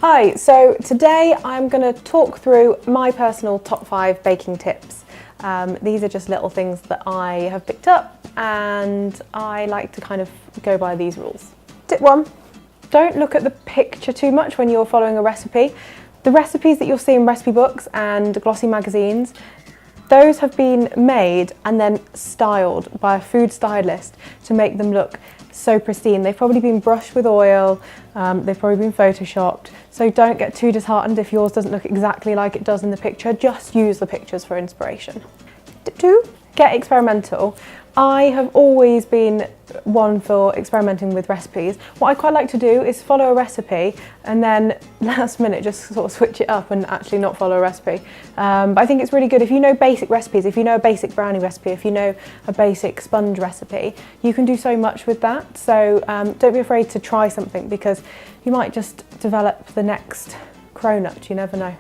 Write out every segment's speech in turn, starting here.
Hi, so today I'm going to talk through my personal top 5 baking tips. These are just little things that I have picked up and I like to kind of go by these rules. Tip 1, don't look at the picture too much when you're following a recipe. The recipes that you'll see in recipe books and glossy magazines, those have been made and then styled by a food stylist to make them look so pristine. They've probably been brushed with oil, they've probably been photoshopped, so don't get too disheartened if yours doesn't look exactly like it does in the picture. Just use the pictures for inspiration. Tip 2, get experimental. I have always been one for experimenting with recipes. What I quite like to do is follow a recipe and then last minute just sort of switch it up and actually not follow a recipe. But I think it's really good if you know basic recipes, if you know a basic brownie recipe, if you know a basic sponge recipe, you can do so much with that. So don't be afraid to try something because you might just develop the next cronut, you never know.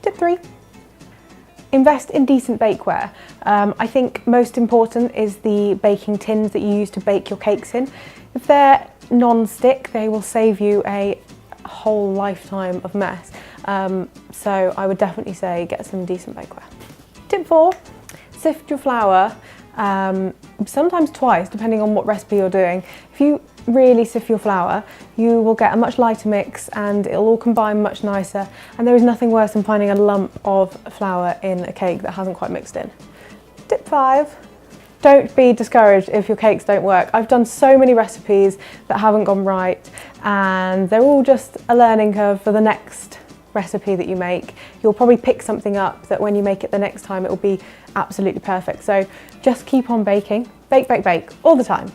Tip 3. Invest in decent bakeware. I think most important is the baking tins that you use to bake your cakes in. If they're non-stick, they will save you a whole lifetime of mess. So I would definitely say get some decent bakeware. Tip 4, sift your flour, sometimes twice depending on what recipe you're doing. If you really sift your flour, you will get a much lighter mix and it'll all combine much nicer, and there is nothing worse than finding a lump of flour in a cake that hasn't quite mixed in. Tip 5, don't be discouraged if your cakes don't work. I've done so many recipes that haven't gone right and they're all just a learning curve for the next recipe that you make. You'll probably pick something up that when you make it the next time it will be absolutely perfect. So just keep on baking, bake, bake, bake all the time.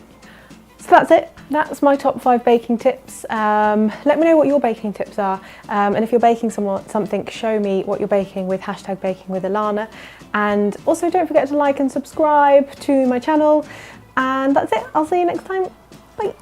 So that's it. That's my top 5 baking tips. Let me know what your baking tips are, and if you're baking something, show me what you're baking with #bakingwithalana. And also don't forget to like and subscribe to my channel. And that's it. I'll see you next time. Bye.